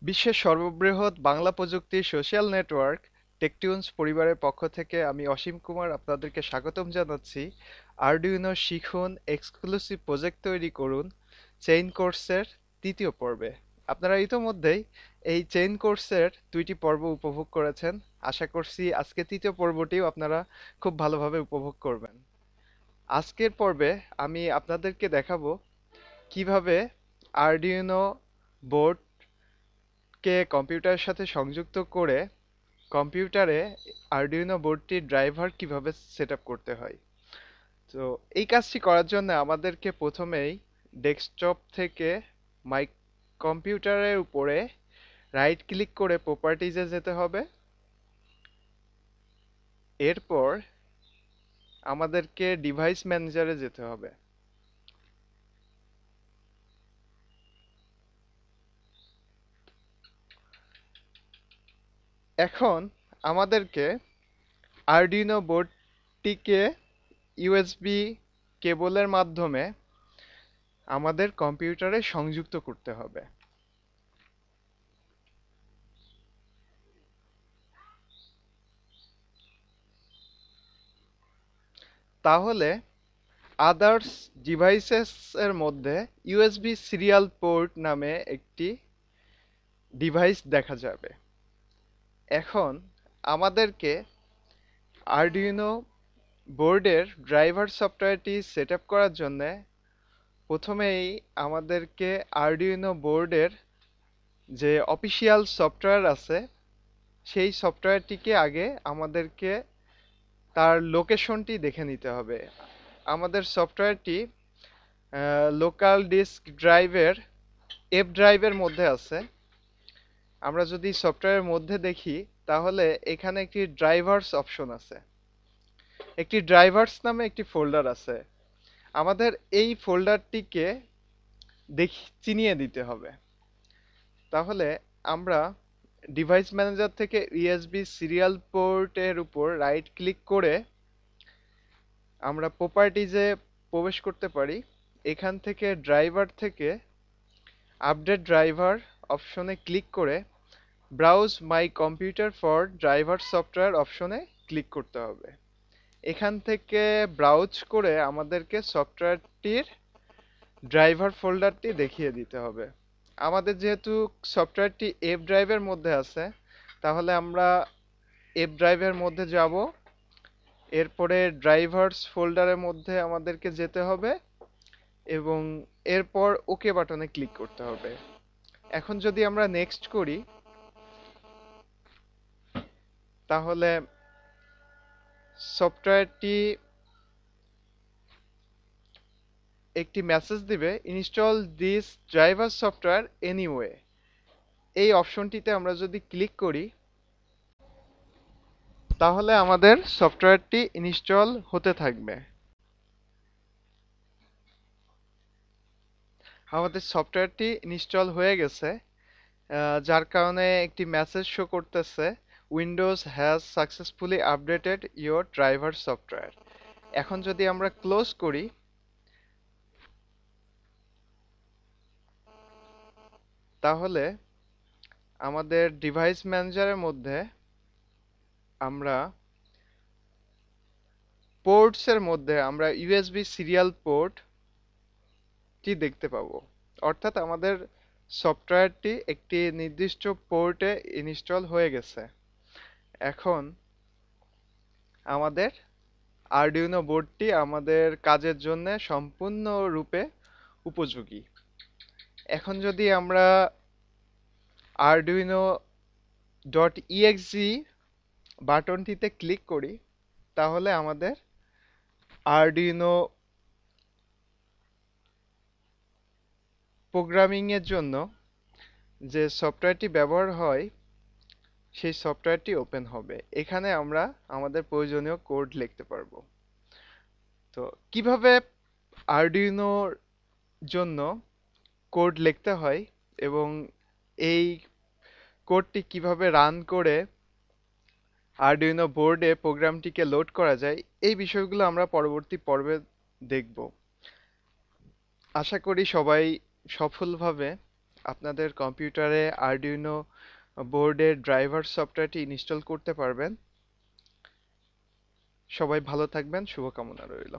বিশ্বের সর্ববৃহৎ বাংলা প্রযুক্তির সোশ্যাল নেটওয়ার্ক টেকটিউনস পরিবারের পক্ষ থেকে আমি অসীম কুমার আপনাদেরকে স্বাগতম জানাচ্ছি। আরডুইনো শিখুন, এক্সক্লুসিভ প্রজেক্ট তৈরি করুন চেইন কোর্সের তৃতীয় পর্বে। আপনারা ইতোমধ্যেই এই চেইন কোর্সের 2টি পর্ব উপভোগ করেছেন। আশা করছি আজকে তৃতীয় পর্বটিও আপনারা খুব ভালোভাবে উপভোগ করবেন। আজকের পর্বে আমি আপনাদেরকে দেখাবো কিভাবে আরডুইনো বোর্ড কে কম্পিউটারের সাথে সংযুক্ত করে কম্পিউটারে আরডুইনো বোর্ডটির ড্রাইভার কিভাবে সেট আপ করতে হয়। তো এই কাজটি করার জন্য আমাদেরকে প্রথমেই ডেস্কটপ থেকে মাই কম্পিউটারের উপরে রাইট ক্লিক করে প্রপার্টিজে যেতে হবে। এরপর আমাদেরকে ডিভাইস ম্যানেজারে যেতে হবে। এখন আমাদেরকে আরডুইনো বোর্ডটিকে ইউএসবি কেবলের মাধ্যমে আমাদের কম্পিউটারে সংযুক্ত করতে হবে। তাহলে আদার্স ডিভাইসেস এর মধ্যে ইউএসবি সিরিয়াল পোর্ট নামে একটি ডিভাইস দেখা যাবে। এখন আমাদেরকে আরডুইনো বোর্ডের ড্রাইভার সফটওয়্যারটি সেট আপ করার জন্য প্রথমেই আমাদেরকে আরডুইনো বোর্ডের যে অফিসিয়াল সফটওয়্যার আছে সেই সফটওয়্যারটিকে আগে আমাদেরকে তার লোকেশনটি দেখে নিতে হবে। আমাদের সফটওয়্যারটি লোকাল ডিস্ক ড্রাইভের এফ ড্রাইভের মধ্যে আছে। আমরা যদি সফটওয়্যারের মধ্যে দেখি তাহলে এখানে একটি ড্রাইভার্স অপশন আছে, একটি ড্রাইভার্স নামে একটি ফোল্ডার আছে। আমাদের এই ফোল্ডারটিকে চিনিয়ে দিতে হবে। তাহলে আমরা ডিভাইস ম্যানেজার থেকে ইউএসবি সিরিয়াল পোর্টের উপর রাইট ক্লিক করে আমরা প্রপার্টিজে প্রবেশ করতে পারি। এখান থেকে ড্রাইভার থেকে আপডেট ড্রাইভার অপশনে ক্লিক করে browse my computer for driver software অপশনে ক্লিক করতে হবে। এখান থেকে ব্রাউজ করে আমাদেরকে সফটওয়্যারটির ড্রাইভার ফোল্ডারটি দেখিয়ে দিতে হবে। আমাদের যেহেতু সফটওয়্যারটি এফ ড্রাইভের মধ্যে আছে, তাহলে আমরা এফ ড্রাইভের মধ্যে যাব। এরপরে ড্রাইভার্স ফোল্ডারের মধ্যে আমাদেরকে যেতে হবে এবং এরপর ওকে বাটনে ক্লিক করতে হবে। এখন যদি আমরা নেক্সট করি তাহলে সফটওয়্যারটি একটি মেসেজ দিবে, install this driver software anyway. এই অপশনটিতে আমরা যদি ক্লিক করি তাহলে আমাদের সফটওয়্যারটি ইনস্টল হতে থাকবে। আমাদের সফটওয়্যারটি ইনস্টল হয়ে গেছে, যার কারণে একটি মেসেজ শো করতেছে, Windows has successfully updated your driver software. এখন যদি আমরা ক্লোজ করি তাহলে আমাদের ডিভাইস ম্যানেজারের মধ্যে আমরা পোর্টস এর মধ্যে আমরা ইউএসবি সিরিয়াল পোর্টটি দেখতে পাবো। অর্থাৎ আমাদের সফটওয়্যারটি একটি নির্দিষ্ট পোর্টে ইনস্টল হয়ে গেছে। এখন আমাদের আরডুইনো বোর্ডটি আমাদের কাজের জন্য সম্পূর্ণরূপে উপযোগী। এখন যদি আমরা আরডুইনো ডট ইএক্সি বাটনটিতে ক্লিক করি তাহলে আমাদের আরডুইনো প্রোগ্রামিং এর জন্য যে সফটওয়্যারটি ব্যবহার হয় সেই সফটওয়্যারটি ওপেন হবে। এখানে আমরা আমাদের প্রয়োজনীয় কোড লিখতে পারবো। তো কিভাবে আরডুইনোর জন্য কোড লিখতে হয় এবং এই কোডটি কিভাবে রান করে আরডুইনো বোর্ডে প্রোগ্রামটিকে লোড করা যায়, এই বিষয়গুলো আমরা পরবর্তী পর্বে দেখব। আশা করি সবাই সফলভাবে আপনাদের কম্পিউটারে আরডিনো বোর্ডের ড্রাইভার সফটওয়্যারটি ইনস্টল করতে পারবেন। সবাই ভালো থাকবেন, শুভকামনা রইল।